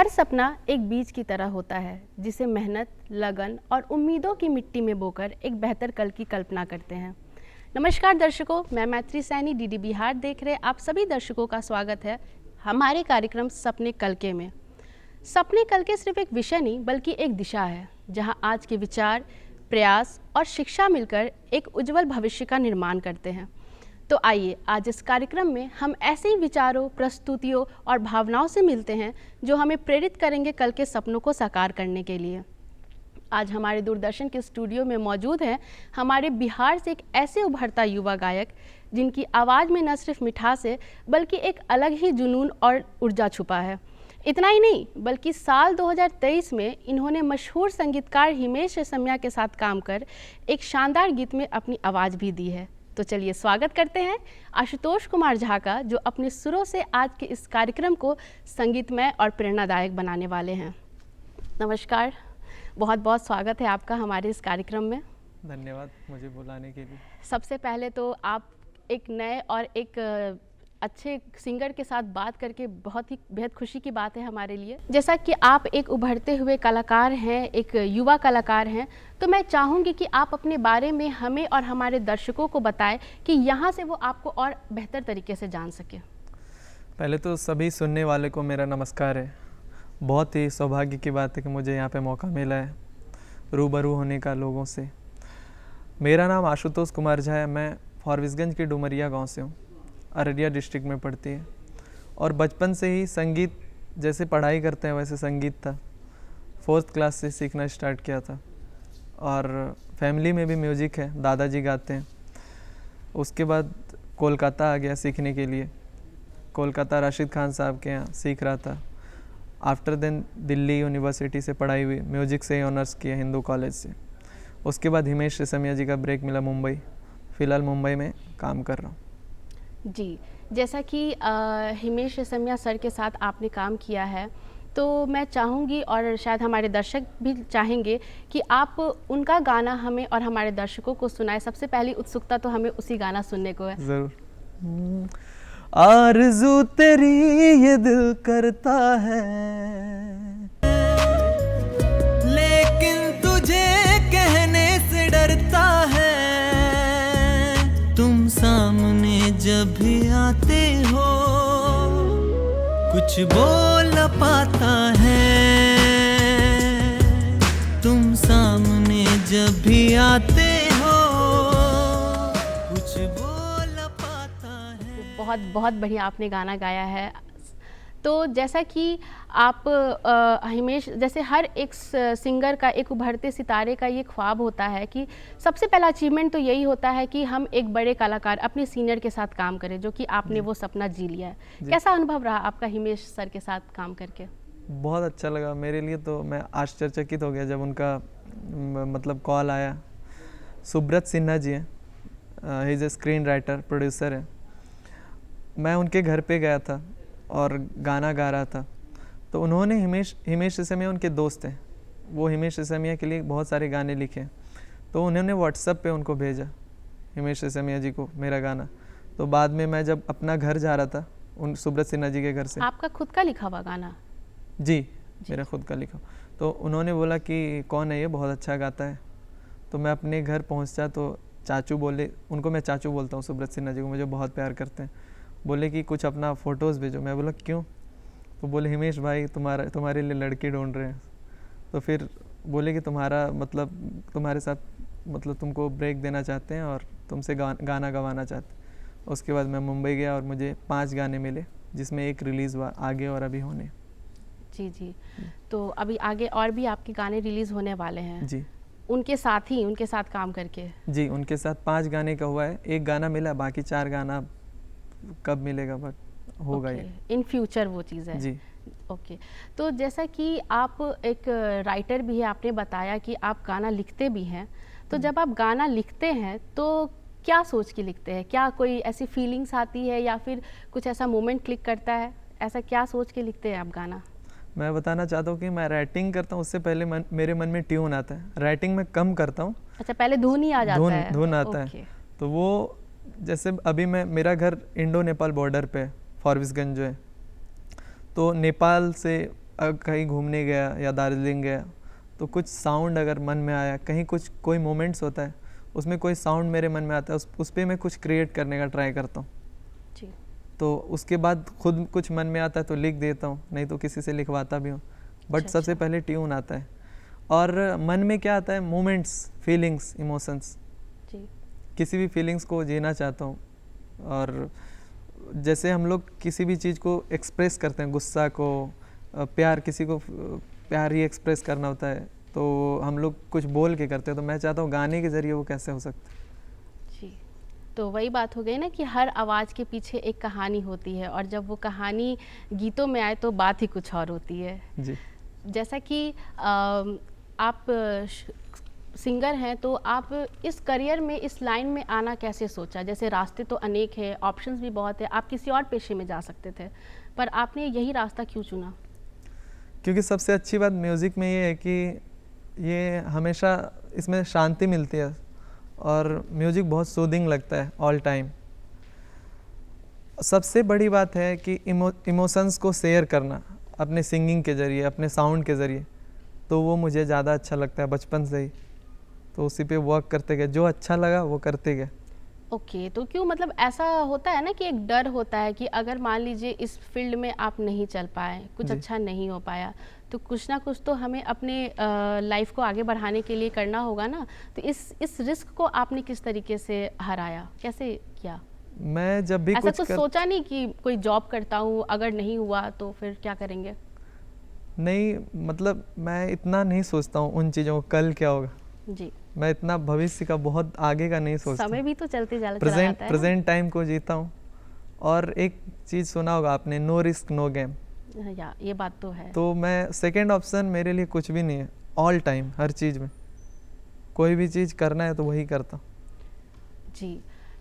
हर सपना एक बीज की तरह होता है जिसे मेहनत, लगन और उम्मीदों की मिट्टी में बोकर एक बेहतर कल की कल्पना करते हैं। नमस्कार दर्शकों, मैं मैत्री सैनी डीडी बिहार देख रहे आप सभी दर्शकों का स्वागत है हमारे कार्यक्रम सपने कल के में। सपने कल के सिर्फ एक विषय नहीं बल्कि एक दिशा है जहां आज के विचार, प्रयास और शिक्षा मिलकर एक उज्जवल भविष्य का निर्माण करते हैं। तो आइए आज इस कार्यक्रम में हम ऐसे ही विचारों, प्रस्तुतियों और भावनाओं से मिलते हैं जो हमें प्रेरित करेंगे कल के सपनों को साकार करने के लिए। आज हमारे दूरदर्शन के स्टूडियो में मौजूद हैं हमारे बिहार से एक ऐसे उभरता युवा गायक जिनकी आवाज़ में न सिर्फ मिठास है बल्कि एक अलग ही जुनून और ऊर्जा छुपा है। इतना ही नहीं बल्कि साल 2023 में इन्होंने मशहूर संगीतकार हिमेश रेशमिया के साथ काम कर एक शानदार गीत में अपनी आवाज़ भी दी है। तो चलिए स्वागत करते हैं आशुतोष कुमार झा का, जो अपने सुरों से आज के इस कार्यक्रम को संगीतमय और प्रेरणादायक बनाने वाले हैं। नमस्कार, बहुत बहुत स्वागत है आपका हमारे इस कार्यक्रम में। धन्यवाद मुझे बुलाने के लिए। सबसे पहले तो आप एक नए और एक अच्छे सिंगर के साथ बात करके बहुत ही बेहद खुशी की बात है हमारे लिए। जैसा कि आप एक उभरते हुए कलाकार हैं, एक युवा कलाकार हैं, तो मैं चाहूँगी कि आप अपने बारे में हमें और हमारे दर्शकों को बताएं कि यहाँ से वो आपको और बेहतर तरीके से जान सके। पहले तो सभी सुनने वाले को मेरा नमस्कार है। बहुत ही सौभाग्य की बात है कि मुझे यहाँ पे मौका मिला है रूबरू होने का लोगों से। मेरा नाम आशुतोष कुमार झा है। मैं फॉरबिसगंज के डुमरिया गांव से हूँ, अररिया डिस्ट्रिक्ट में पड़ती है। और बचपन से ही संगीत, जैसे पढ़ाई करते हैं वैसे संगीत था। 4th क्लास से सीखना स्टार्ट किया था और फैमिली में भी म्यूजिक है, दादाजी गाते हैं। उसके बाद कोलकाता आ गया सीखने के लिए। कोलकाता राशिद खान साहब के यहाँ सीख रहा था। आफ्टर देन दिल्ली यूनिवर्सिटी से पढ़ाई हुई, म्यूजिक से ऑनर्स किया हिंदू कॉलेज से। उसके बाद हिमेश रेशमिया जी का ब्रेक मिला मुंबई। फ़िलहाल मुंबई में काम कर रहा हूँ। जी, जैसा कि हिमेश रेशमिया सर के साथ आपने काम किया है, तो मैं चाहूँगी और शायद हमारे दर्शक भी चाहेंगे कि आप उनका गाना हमें और हमारे दर्शकों को सुनाएं। सबसे पहली उत्सुकता तो हमें उसी गाना सुनने को है। ज़रूर। आरज़ू तेरी ये दिल करता है, लेकिन तुझे कहने से डरता है। तुम सामने जब भी आते हो कुछ बोल न पाता है। तुम सामने जब भी आते हो कुछ बोल न पाता है। बहुत बहुत बढ़िया आपने गाना गाया है। तो जैसा कि आप हिमेश, जैसे हर एक सिंगर का, एक उभरते सितारे का ये ख्वाब होता है कि सबसे पहला अचीवमेंट तो यही होता है कि हम एक बड़े कलाकार अपने सीनियर के साथ काम करें, जो कि आपने वो सपना जी लिया है। कैसा अनुभव रहा आपका हिमेश सर के साथ काम करके? बहुत अच्छा लगा मेरे लिए। तो मैं आश्चर्यचकित हो गया जब उनका मतलब कॉल आया। सुब्रत सिन्हा जी हैं, he is a screen writer, producer है। मैं उनके घर पे गया था और गाना गा रहा था। तो उन्होंने हिमेश रेशमिया उनके दोस्त हैं, वो हिमेश रेशमिया के लिए बहुत सारे गाने लिखे। तो उन्होंने व्हाट्सएप पे उनको भेजा, हिमेश रेशमिया जी को, मेरा गाना। तो बाद में मैं जब अपना घर जा रहा था उन सुब्रत सिन्हा जी के घर से। आपका खुद का लिखा हुआ गाना? जी, मेरा खुद का लिखा। तो उन्होंने बोला कि कौन है ये, बहुत अच्छा गाता है। तो मैं अपने घर पहुँचा तो चाचू बोले, उनको मैं चाचू बोलता हूँ, सुब्रत सिन्हा जी को मुझे बहुत प्यार करते हैं। बोले कि कुछ अपना फ़ोटोज़ भेजो। मैं बोला क्यों? तो बोले हिमेश भाई तुम्हारे लिए लड़की ढूंढ रहे हैं। तो फिर बोले कि तुम्हारे साथ मतलब तुमको ब्रेक देना चाहते हैं और तुमसे गाना गवाना चाहते हैं। उसके बाद मैं मुंबई गया और मुझे 5 गाने मिले, जिसमें एक रिलीज़ हुआ आगे और अभी होने। जी जी। तो अभी आगे और भी आपके गाने रिलीज़ होने वाले हैं? जी। उनके साथ काम करके? जी, उनके साथ 5 गाने का हुआ है। एक गाना मिला, बाकी 4 गाना कब मिलेगा, बट होगा ये इन फ्यूचर वो चीज़ है। जी। ओके। तो जैसा कि आप एक राइटर भी है, आपने बताया कि आप गाना लिखते भी हैं। तो जब आप गाना लिखते हैं तो क्या सोच के लिखते हैं? क्या कोई ऐसी फीलिंग्स आती है या फिर कुछ ऐसा मोमेंट क्लिक करता है? ऐसा क्या सोच के लिखते हैं आप गाना? मैं बताना चाहता हूँ कि मैं राइटिंग करता हूँ उससे पहले मेरे मन में ट्यून आता है। राइटिंग में कम करता हूँ। अच्छा, पहले धुन ही आ जाता है? धुन आता है। तो वो जैसे अभी मेरा घर इंडो नेपाल बॉर्डर पे है, फॉरबिसगंज जो है। तो नेपाल से कहीं घूमने गया या दार्जिलिंग गया तो कुछ साउंड अगर मन में आया, कहीं कुछ कोई मोमेंट्स होता है उसमें कोई साउंड मेरे मन में आता है, उस पर मैं कुछ क्रिएट करने का ट्राई करता हूँ। जी। तो उसके बाद खुद कुछ मन में आता है तो लिख देता हूँ, नहीं तो किसी से लिखवाता भी हूँ। बट अच्छा, सबसे पहले ट्यून आता है और मन में क्या आता है, मोमेंट्स, फीलिंग्स, इमोशंस। जी। किसी भी फीलिंग्स को जीना चाहता हूँ। और जैसे हम लोग किसी भी चीज़ को एक्सप्रेस करते हैं, गुस्सा को, प्यार, किसी को प्यार ही एक्सप्रेस करना होता है तो हम लोग कुछ बोल के करते हैं। तो मैं चाहता हूँ गाने के ज़रिए वो कैसे हो सकता है। जी। तो वही बात हो गई ना कि हर आवाज़ के पीछे एक कहानी होती है और जब वो कहानी गीतों में आए तो बात ही कुछ और होती है। जी। जैसा कि आप सिंगर हैं तो आप इस करियर में, इस लाइन में आना कैसे सोचा? जैसे रास्ते तो अनेक हैं, ऑप्शंस भी बहुत है, आप किसी और पेशे में जा सकते थे, पर आपने यही रास्ता क्यों चुना? क्योंकि सबसे अच्छी बात म्यूज़िक में ये है कि ये हमेशा इसमें शांति मिलती है और म्यूज़िक बहुत सूदिंग लगता है ऑल टाइम। सबसे बड़ी बात है कि इमोशंस को शेयर करना अपने सिंगिंग के ज़रिए, अपने साउंड के ज़रिए, तो वो मुझे ज़्यादा अच्छा लगता है बचपन से ही। तो उसी पे वर्क करते गए, जो अच्छा लगा वो करते गए। ओके, तो क्यों, मतलब ऐसा होता है ना कि एक डर होता है कि अगर मान लीजिए इस फील्ड में आप नहीं चल पाए, कुछ जी। अच्छा नहीं हो पाया, तो कुछ ना कुछ तो हमें अपने लाइफ को आगे बढ़ाने के लिए करना होगा ना। तो इस रिस्क को आपने किस तरीके से हराया, कैसे किया? मैं जब भी ऐसा कुछ कुछ सोचा नहीं कि कोई जॉब करता हूँ, अगर नहीं हुआ तो फिर क्या करेंगे? नहीं, मतलब मैं इतना नहीं सोचता हूँ उन चीज़ों को, कल क्या होगा। जी। मैं इतना भविष्य का, बहुत आगे का नहीं सोचता। समय भी तो चलते चला प्रेजेंट जाता है ना। प्रेजेंट टाइम को जीता हूँ। और एक चीज़ सुना होगा आपने, नो रिस्क नो गेम। या ये बात तो है। तो मैं सेकंड ऑप्शन मेरे लिए कुछ भी नहीं है ऑल टाइम। हर चीज़ में कोई भी चीज़ करना है तो वही करता हूँ। जी।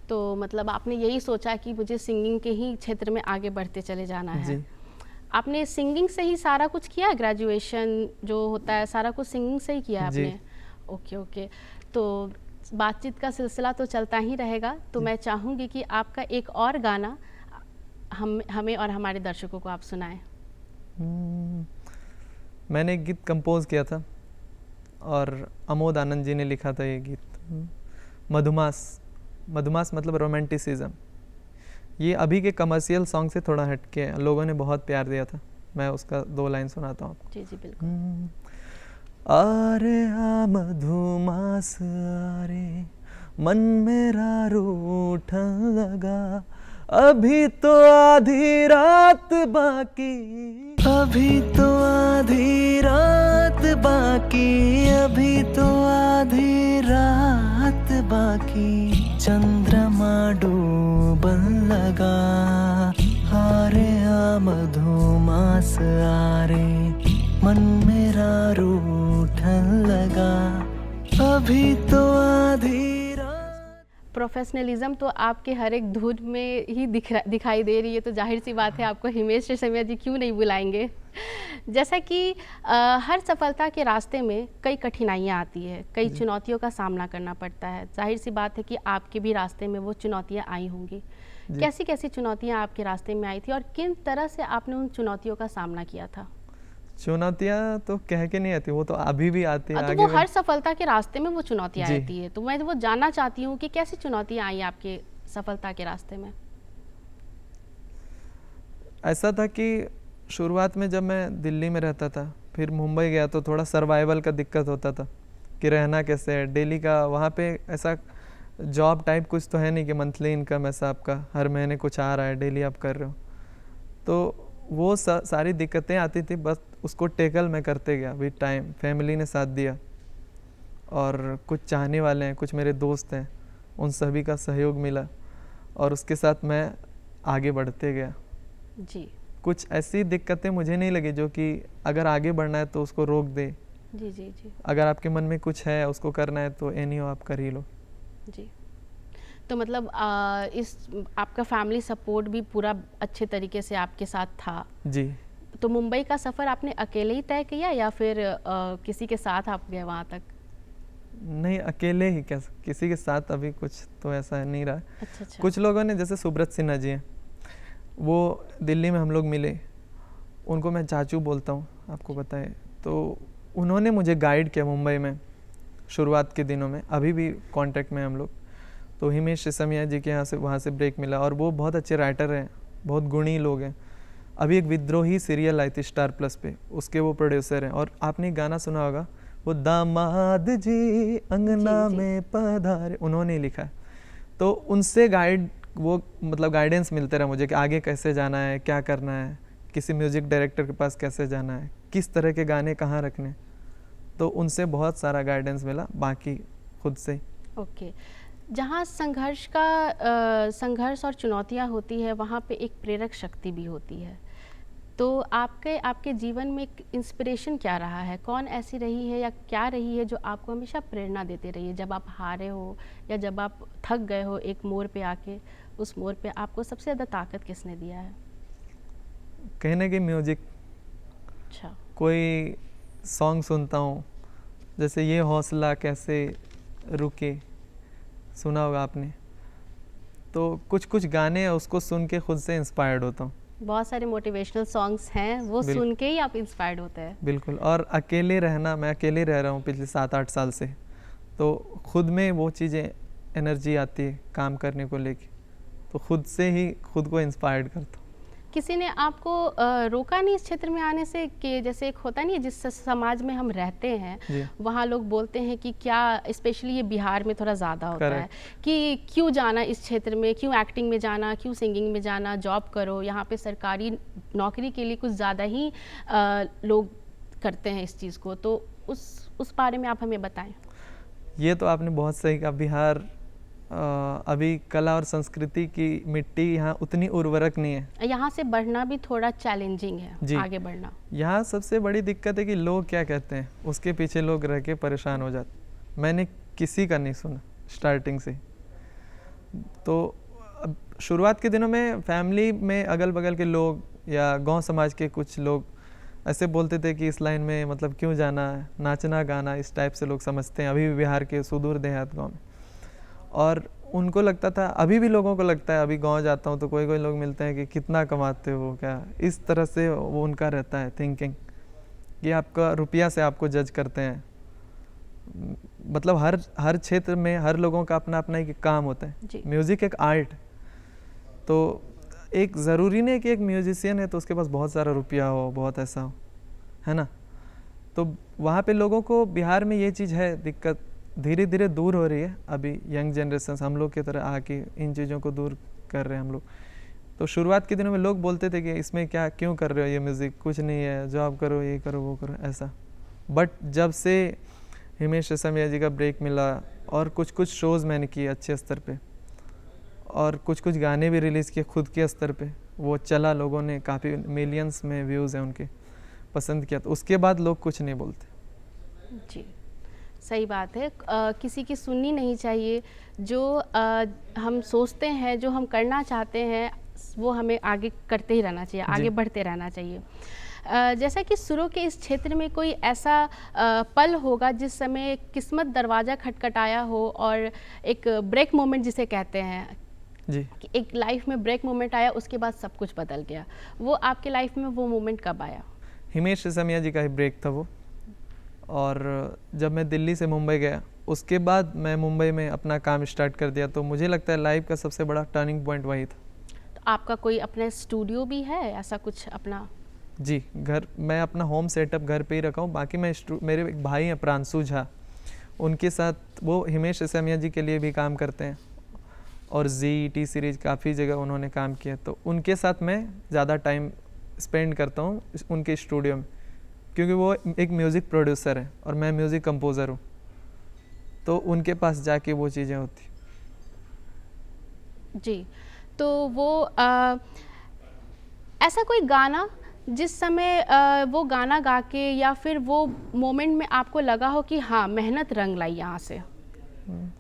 तो मतलब आपने यही सोचा कि मुझे सिंगिंग के ही क्षेत्र में आगे बढ़ते चले जाना है। जी। आपने सिंगिंग से ही सारा कुछ किया है? ग्रेजुएशन जो होता है सारा कुछ सिंगिंग से ही किया है जी। आपने? Okay okay. तो बातचीत का सिलसिला तो चलता ही रहेगा, तो मैं चाहूँगी कि आपका एक और गाना हमें और हमारे दर्शकों को आप सुनाएं। मैंने एक गीत कंपोज किया था और अमोद आनंद जी ने लिखा था ये गीत, मधुमास। मधुमास मतलब रोमांटिसिज्म। ये अभी के कमर्शियल सॉन्ग से थोड़ा हटके है, लोगों ने बहुत प्यार दिया था। मैं उसका 2 लाइन सुनाता हूँ आपको। जी जी बिल्कुल। आरे आ मधुमास आरे, मन मेरा रूठन लगा, अभी तो आधी रात बाकी, अभी तो आधी रात बाकी, अभी तो आधी रात बाकी, चंद्रमा डूबन लगा, आरे आ मधुमास आरे, मन मेरा रूठन लगा, अभी तो आधी रात। प्रोफेशनलिज्म तो आपके हर एक धुन में ही दिखाई दे रही है, तो जाहिर सी बात है आपको हिमेश रेशमिया जी क्यों नहीं बुलाएंगे। जैसा कि हर सफलता के रास्ते में कई कठिनाइयाँ आती है, कई चुनौतियों का सामना करना पड़ता है। जाहिर सी बात है कि आपके भी रास्ते में वो चुनौतियाँ आई होंगी। कैसी कैसी चुनौतियाँ आपके रास्ते में आई थी और किन तरह से आपने उन चुनौतियों का सामना किया था? चुनौतियाँ तो कह के नहीं आती, वो तो अभी भी आती है। तो आगे वो हर सफलता के रास्ते में वो चुनौतियाँ जी। आती है, तो मैं वो जानना चाहती हूँ कि कैसी चुनौतियाँ आई आपके सफलता के रास्ते में? ऐसा था कि शुरुआत में जब मैं दिल्ली में रहता था, फिर मुंबई गया तो थोड़ा सर्वाइवल का दिक्कत होता था कि रहना कैसे है। डेली का वहाँ पे ऐसा जॉब टाइप कुछ तो है नहीं कि मंथली इनकम ऐसा आपका हर महीने कुछ आ रहा है, डेली आप कर रहे हो। तो वो सारी दिक्कतें आती थी, बस उसको टेकल मैं करते गया विद टाइम। फैमिली ने साथ दिया और कुछ चाहने वाले हैं, कुछ मेरे दोस्त हैं, उन सभी का सहयोग मिला और उसके साथ मैं आगे बढ़ते गया। जी। कुछ ऐसी दिक्कतें मुझे नहीं लगी जो कि अगर आगे बढ़ना है तो उसको रोक दे। जी जी जी। अगर आपके मन में कुछ है उसको करना है तो एनी हो आप कर ही लो। जी। तो मतलब इस आपका फैमिली सपोर्ट भी पूरा अच्छे तरीके से आपके साथ था? जी। तो मुंबई का सफ़र आपने अकेले ही तय किया या फिर किसी के साथ आप गए वहाँ तक? नहीं, अकेले ही। क्या किसी के साथ अभी कुछ तो ऐसा नहीं रहा। अच्छा। कुछ लोगों ने, जैसे सुब्रत सिन्हा जी हैं, वो दिल्ली में हम लोग मिले, उनको मैं चाचू बोलता हूँ। आपको बताएं तो उन्होंने मुझे गाइड किया मुंबई में शुरुआत के दिनों में, अभी भी कांटेक्ट में हम लोग। तो हिमेश रेशमिया जी के यहाँ से वहाँ से ब्रेक मिला, और वो बहुत अच्छे राइटर हैं, बहुत गुणी लोग हैं। अभी एक विद्रोही सीरियल आई थी स्टार प्लस पे, उसके वो प्रोड्यूसर हैं। और आपने एक गाना सुना होगा, वो दामाद जी अंगना जी। में पधारे, उन्होंने ही लिखा है। तो उनसे गाइड वो मतलब गाइडेंस मिलते रहा मुझे कि आगे कैसे जाना है, क्या करना है, किसी म्यूजिक डायरेक्टर के पास कैसे जाना है, किस तरह के गाने कहाँ रखने। तो उनसे बहुत सारा गाइडेंस मिला, बाकी खुद से। ओके। जहाँ संघर्ष और चुनौतियाँ होती है, वहाँ पे एक प्रेरक शक्ति भी होती है। तो आपके जीवन में एक इंस्पिरेशन क्या रहा है? कौन ऐसी रही है या क्या रही है जो आपको हमेशा प्रेरणा देते रही है? जब आप हारे हो या जब आप थक गए हो एक मोड़ पे आके, उस मोड़ पे आपको सबसे ज़्यादा ताकत किसने दिया है? कहने की म्यूजिक। अच्छा। कोई सॉन्ग सुनता हूँ, जैसे ये हौसला कैसे रुके, सुना होगा आपने। तो कुछ कुछ गाने हैं, उसको सुन के खुद से इंस्पायर्ड होता हूँ। बहुत सारे मोटिवेशनल सॉन्ग्स हैं, वो सुन के ही आप इंस्पायर्ड होते हैं। बिल्कुल। और अकेले रहना, मैं अकेले रह रहा हूँ पिछले 7-8 साल से, तो खुद में वो चीज़ें एनर्जी आती है काम करने को लेके, तो खुद से ही खुद को इंस्पायर्ड करता हूँ। किसी ने आपको रोका नहीं इस क्षेत्र में आने से? कि जैसे एक होता नहीं है, जिस समाज में हम रहते हैं वहाँ लोग बोलते हैं कि क्या, स्पेशली ये बिहार में थोड़ा ज़्यादा होता है कि क्यों जाना इस क्षेत्र में, क्यों एक्टिंग में जाना, क्यों सिंगिंग में जाना, जॉब करो, यहाँ पे सरकारी नौकरी के लिए कुछ ज़्यादा ही लोग करते हैं इस चीज़ को। तो उस बारे में आप हमें बताएं। ये तो आपने बहुत सही कहा। बिहार अभी कला और संस्कृति की मिट्टी यहाँ उतनी उर्वरक नहीं है, यहाँ से बढ़ना भी थोड़ा चैलेंजिंग है, आगे बढ़ना। यहाँ सबसे बड़ी दिक्कत है कि लोग क्या कहते हैं, उसके पीछे लोग रह के परेशान हो जाते। मैंने किसी का नहीं सुना स्टार्टिंग से। तो अब शुरुआत के दिनों में फैमिली में अगल बगल के लोग या गांव समाज के कुछ लोग ऐसे बोलते थे कि इस लाइन में मतलब क्यों जाना है, नाचना गाना इस टाइप से लोग समझते हैं, अभी भी बिहार के सुदूर देहात गाँव में। और उनको लगता था, अभी भी लोगों को लगता है, अभी गांव जाता हूँ तो कोई कोई लोग मिलते हैं कि कितना कमाते हो, क्या इस तरह से वो उनका रहता है थिंकिंग कि आपका रुपया से आपको जज करते हैं। मतलब हर क्षेत्र में हर लोगों का अपना अपना एक काम होता है। म्यूज़िक एक आर्ट, तो एक ज़रूरी नहीं कि एक म्यूजिशियन है तो उसके पास बहुत सारा रुपया हो, बहुत ऐसा हो, है ना। तो वहाँ पे लोगों को बिहार में ये चीज़ है, दिक्कत धीरे धीरे दूर हो रही है। अभी यंग जनरेशन हम लोग की तरह आके इन चीज़ों को दूर कर रहे हैं हम लोग। तो शुरुआत के दिनों में लोग बोलते थे कि इसमें क्या, क्यों कर रहे हो ये म्यूज़िक, कुछ नहीं है, जॉब करो, ये करो, वो करो, ऐसा। बट जब से हिमेश रेशमिया जी का ब्रेक मिला और कुछ कुछ शोज़ मैंने किए अच्छे स्तर पे, और कुछ कुछ गाने भी रिलीज़ किए खुद के स्तर पे, वो चला, लोगों ने काफ़ी मिलियंस में व्यूज़ हैं उनके, पसंद किया, तो उसके बाद लोग कुछ नहीं बोलते। जी, सही बात है। किसी की सुननी नहीं चाहिए। जो हम सोचते हैं, जो हम करना चाहते हैं, वो हमें आगे करते ही रहना चाहिए, आगे बढ़ते रहना चाहिए। जैसा कि सुरों के इस क्षेत्र में कोई ऐसा पल होगा जिस समय किस्मत दरवाज़ा खटखटाया हो और एक ब्रेक मोमेंट जिसे कहते हैं जी, कि एक लाइफ में ब्रेक मोमेंट आया, उसके बाद सब कुछ बदल गया, वो आपके लाइफ में वो मोमेंट कब आया? हिमेश रेशमिया जी का ही ब्रेक था वो। और जब मैं दिल्ली से मुंबई गया, उसके बाद मैं मुंबई में अपना काम स्टार्ट कर दिया, तो मुझे लगता है लाइफ का सबसे बड़ा टर्निंग पॉइंट वही था। तो आपका कोई अपना स्टूडियो भी है, ऐसा कुछ अपना? जी, घर, मैं अपना होम सेटअप घर पे ही रखा हूँ। बाकी मैं मेरे एक भाई हैं प्रांशु झा, उनके साथ वो हिमेश रेशमिया जी के लिए भी काम करते हैं, और टी सीरीज काफ़ी जगह उन्होंने काम किया, तो उनके साथ मैं ज़्यादा टाइम स्पेंड करता हूँ उनके स्टूडियो में, क्योंकि वो एक म्यूज़िक प्रोड्यूसर है और मैं म्यूज़िक कंपोज़र हूँ, तो उनके पास जाके वो चीज़ें होती। जी, तो वो ऐसा कोई गाना जिस समय वो गाना गा के या फिर वो मोमेंट में आपको लगा हो कि हाँ, मेहनत रंग लाई यहाँ से,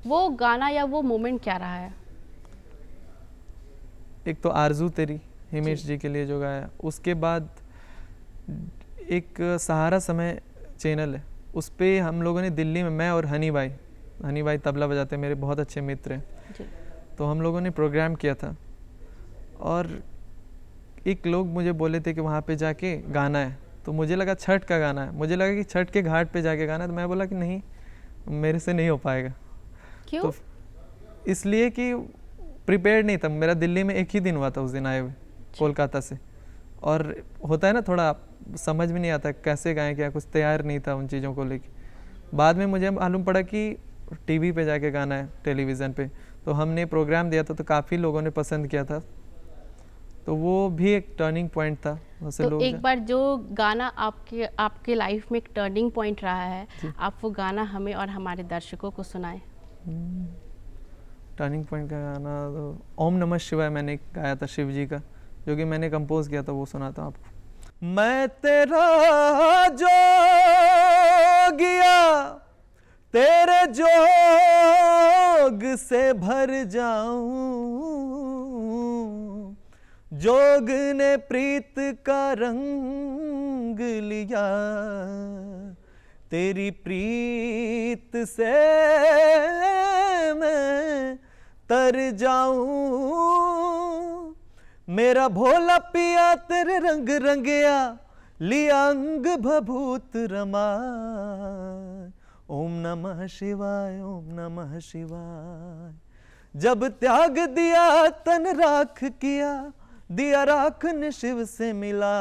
वो गाना या वो मोमेंट क्या रहा है? एक तो आरजू तेरी हिमेश जी के लिए जो गाया, उसके बाद एक सहारा समय चैनल है, उस पर हम लोगों ने दिल्ली में, मैं और हनी भाई तबला बजाते हैं, मेरे बहुत अच्छे मित्र हैं, तो हम लोगों ने प्रोग्राम किया था, और एक लोग मुझे बोले थे कि वहाँ पे जाके गाना है, तो मुझे लगा छठ का गाना है, मुझे लगा कि छठ के घाट पे जाके गाना है, तो मैं बोला कि नहीं, मेरे से नहीं हो पाएगा। क्यों? तो इसलिए कि प्रिपेयर्ड नहीं था, मेरा दिल्ली में एक ही दिन हुआ था उस दिन आए हुए कोलकाता से, और होता है ना थोड़ा समझ में नहीं आता कैसे गाएं, क्या कुछ तैयार नहीं था उन चीज़ों को लेके। बाद में मुझे मालूम पड़ा कि टीवी पे जाके गाना है, टेलीविज़न पे, तो हमने प्रोग्राम दिया था तो काफ़ी लोगों ने पसंद किया था, तो वो भी एक टर्निंग पॉइंट था। वैसे तो लोग एक बार जो गाना आपके लाइफ में एक टर्निंग पॉइंट रहा है, आप वो गाना हमें और हमारे दर्शकों को सुनाएं। टर्निंग पॉइंट का गाना तो ओम नमः शिवाय मैंने गाया था, शिव जी का, जो कि मैंने कंपोज किया था, वो सुनाता हूँ आपको। मैं तेरा जोगिया, तेरे जोग से भर जाऊं, जोग ने प्रीत का रंग लिया, तेरी प्रीत से मैं तर जाऊं, मेरा भोला पिया तेरे रंग रंगया, लिया अंग भभूत रमा। ओम नमः शिवाय, ओम नमः शिवाय। जब त्याग दिया तन राख किया, दिया राख ने शिव से मिला।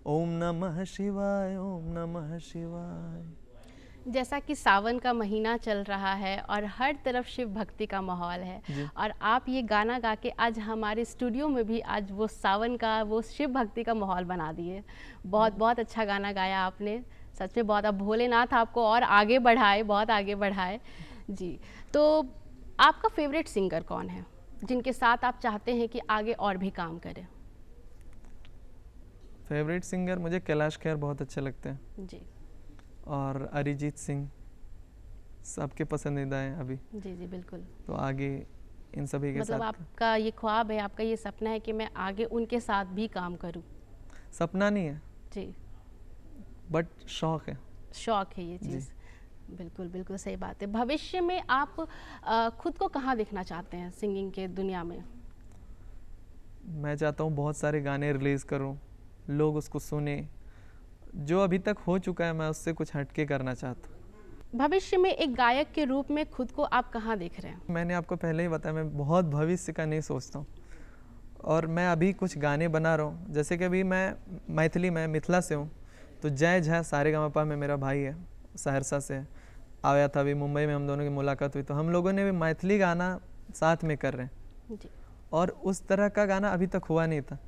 ओम नमः शिवाय, ओम नमः शिवाय। जैसा कि सावन का महीना चल रहा है और हर तरफ शिव भक्ति का माहौल है, और आप ये गाना गा के आज हमारे स्टूडियो में भी आज वो सावन का, वो शिव भक्ति का माहौल बना दिए। बहुत बहुत अच्छा गाना गाया आपने, सच में बहुत। अब भोलेनाथ आपको और आगे बढ़ाए, बहुत आगे बढ़ाए जी। तो आपका फेवरेट सिंगर कौन है जिनके साथ आप चाहते हैं कि आगे और भी काम करें? फेवरेट सिंगर मुझे कैलाश खेर बहुत अच्छे लगते हैं जी, और अरिजीत सिंह सबके पसंदीदा हैं अभी। जी जी बिल्कुल। तो आगे इन सभी के मतलब साथ आपका ये ख्वाब है, आपका ये सपना है कि मैं आगे उनके साथ भी काम करूं? सपना नहीं है जी, बट शौक है। शौक है ये चीज़। बिल्कुल बिल्कुल सही बात है। भविष्य में आप खुद को कहाँ देखना चाहते हैं सिंगिंग के दुनिया में? मैं चाहता हूँ बहुत सारे गाने रिलीज़ करूँ, लोग उसको सुने, जो अभी तक हो चुका है मैं उससे कुछ हटके करना चाहता हूँ। भविष्य में एक गायक के रूप में खुद को आप कहाँ देख रहे हैं? मैंने आपको पहले ही बताया, मैं बहुत भविष्य का नहीं सोचता हूँ, और मैं अभी कुछ गाने बना रहा हूँ। जैसे कि अभी मैं मैथिली में मिथिला से हूँ, तो जय झा सारेगामापा में मेरा भाई है, सहरसा से आया था, अभी मुंबई में हम दोनों की मुलाकात हुई, तो हम लोगों ने भी मैथिली गाना साथ में कर रहे हैं जी। और उस तरह का गाना अभी तक हुआ नहीं था,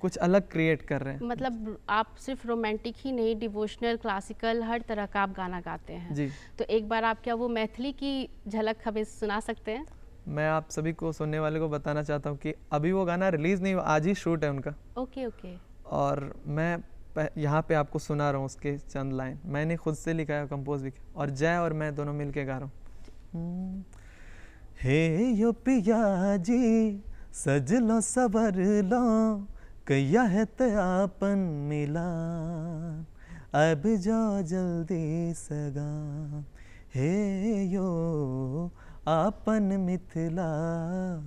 कुछ अलग क्रिएट कर रहे हैं। मतलब आप सिर्फ रोमांटिक ही नहीं, डिवोशनल, क्लासिकल, हर तरह का आप गाना गाते हैं जी। तो एक बार आप क्या वो मैथिली की झलक हमें सुना सकते हैं? मैं आप सभी को, सुनने वाले को बताना चाहता हूँ कि अभी वो गाना रिलीज़ नहीं हुआ, आज ही शूट है उनका। Okay okay. और मैं यहाँ पे आपको सुना रहा हूँ उसके चंद लाइन, मैंने खुद से लिखा है, कंपोज भी किया, और जय और मैं दोनों मिल के गा रहा हूँ। हे यो पिया जी, सज लो सबर लो, कैया है ते आपन मिला, अब जो जल्दी सगा, हे यो आपन मिथिला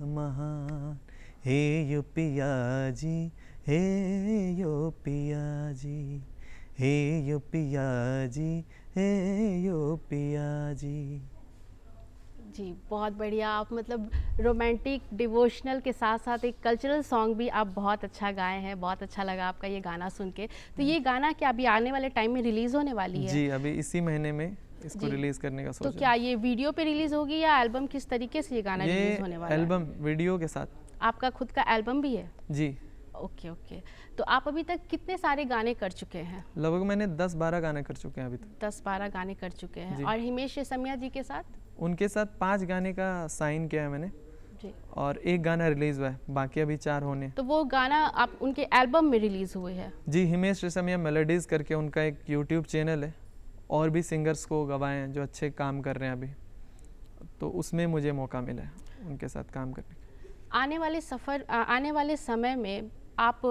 महान, हे यो पिया जी, हे यो पिया जी, हे यो पिया जी, हे यो पिया जी। जी बहुत बढ़िया। आप मतलब रोमांटिक, डिवोशनल के साथ साथ एक कल्चरल सॉन्ग भी आप बहुत अच्छा गाए हैं। बहुत अच्छा लगा आपका ये गाना सुन के। तो ये गाना क्या अभी आने वाले टाइम में रिलीज़ होने वाली है? जी, अभी इसी महीने में इसको रिलीज़ करने का सोच तो क्या ये वीडियो पे रिलीज़ होगी या एल्बम? किस तरीके से ये गाना रिलीज़ होने वाला है? एल्बम वीडियो के साथ। आपका खुद का एल्बम भी है? जी। Okay okay. तो आप अभी तक कितने सारे गाने कर चुके हैं? लगभग मैंने 10-12 गाने कर चुके हैं अभी तक। 10-12 गाने कर चुके हैं। और हिमेश रेशमिया जी के साथ? उनके साथ 5 गाने का साइन किया है मैंने जी। और 1 गाना रिलीज़ हुआ है, बाकी अभी 4 होने। तो वो गाना आप उनके एल्बम में रिलीज़ हुए हैं? जी, हिमेश रेशमिया मेलोडीज़ करके उनका एक यूट्यूब चैनल है, और भी सिंगर्स को गवाए हैं जो अच्छे काम कर रहे हैं अभी, तो उसमें मुझे मौका मिला है उनके साथ काम करने का। आने वाले समय में आप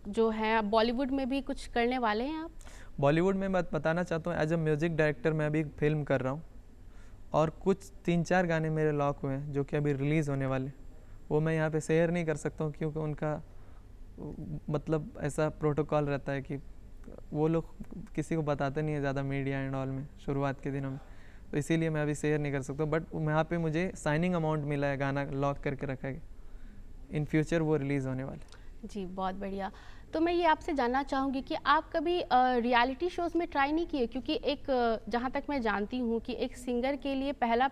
जो है बॉलीवुड में भी कुछ करने वाले हैं आप? बॉलीवुड में मैं बताना चाहता हूँ, एज अ म्यूज़िक डायरेक्टर मैं अभी एक फिल्म कर रहा हूँ, और कुछ 3-4 गाने मेरे लॉक हुए हैं जो कि अभी रिलीज़ होने वाले। वो मैं यहाँ पे शेयर नहीं कर सकता हूँ क्योंकि उनका मतलब ऐसा प्रोटोकॉल रहता है कि वो लोग किसी को बताते नहीं है ज़्यादा मीडिया एंड ऑल में शुरुआत के दिनों में, तो इसीलिए मैं अभी शेयर नहीं कर सकता। बट वहाँ पे मुझे साइनिंग अमाउंट मिला है, गाना लॉक करके रखा है, इन फ्यूचर वो रिलीज़ होने वाले। जी, बहुत बढ़िया। तो मैं ये आपसे जानना चाहूँगी कि आप कभी रियलिटी शोज़ में ट्राई नहीं किए? क्योंकि एक जहाँ तक मैं जानती हूँ कि एक सिंगर के लिए पहला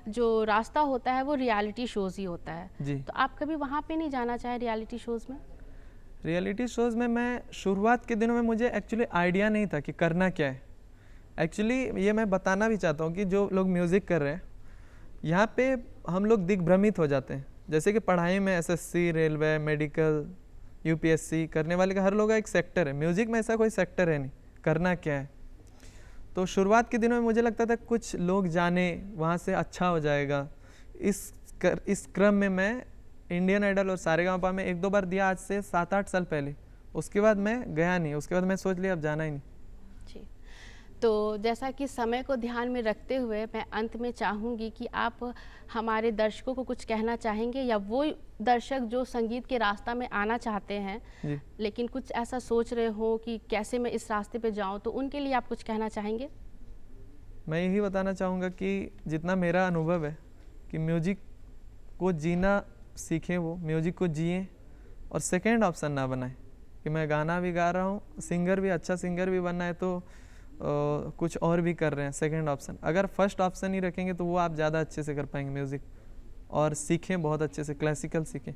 जो रास्ता होता है वो रियलिटी शोज़ ही होता है। जी। तो आप कभी वहाँ पे नहीं जाना चाहे रियलिटी शोज़ में? रियलिटी शोज़ में मैं शुरुआत के दिनों में मुझे एक्चुअली आइडिया नहीं था कि करना क्या है। एक्चुअली ये मैं बताना भी चाहता हूँ कि जो लोग म्यूज़िक कर रहे हैं यहाँ पे हम लोग दिग्भ्रमित हो जाते हैं। जैसे कि पढ़ाई में एसएससी, रेलवे, मेडिकल, यूपीएससी करने वाले का हर लोग का एक सेक्टर है, म्यूज़िक में ऐसा कोई सेक्टर है नहीं, करना क्या है। तो शुरुआत के दिनों में मुझे लगता था कुछ लोग जाने वहाँ से अच्छा हो जाएगा। इस क्रम में मैं इंडियन आइडल और सारेगामापा में 1-2 बार दिया, आज से 7-8 साल पहले। उसके बाद मैं गया नहीं, उसके बाद मैं सोच लिया अब जाना ही नहीं। जी, तो जैसा कि समय को ध्यान में रखते हुए मैं अंत में चाहूँगी कि आप हमारे दर्शकों को कुछ कहना चाहेंगे, या वो दर्शक जो संगीत के रास्ता में आना चाहते हैं जी। लेकिन कुछ ऐसा सोच रहे हो कि कैसे मैं इस रास्ते पे जाऊं, तो उनके लिए आप कुछ कहना चाहेंगे? मैं यही बताना चाहूँगा कि जितना मेरा अनुभव है कि म्यूजिक को जीना सीखें, वो म्यूजिक को जिएं और सेकेंड ऑप्शन ना बनाएं कि मैं गाना भी गा रहा हूँ, सिंगर भी, अच्छा सिंगर भी बनना है तो कुछ और भी कर रहे हैं, सेकेंड ऑप्शन। अगर फर्स्ट ऑप्शन ही रखेंगे तो वो आप ज़्यादा अच्छे से कर पाएंगे म्यूज़िक, और सीखें बहुत अच्छे से, क्लासिकल सीखें।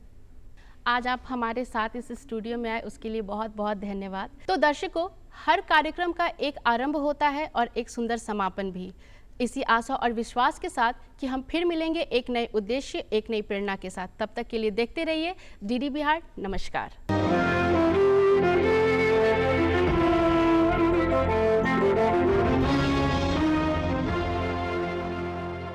आज आप हमारे साथ इस स्टूडियो में आए उसके लिए बहुत बहुत धन्यवाद। तो दर्शकों, हर कार्यक्रम का एक आरंभ होता है और एक सुंदर समापन भी। इसी आशा और विश्वास के साथ कि हम फिर मिलेंगे एक नए उद्देश्य, एक नई प्रेरणा के साथ। तब तक के लिए देखते रहिए डीडी बिहार। नमस्कार।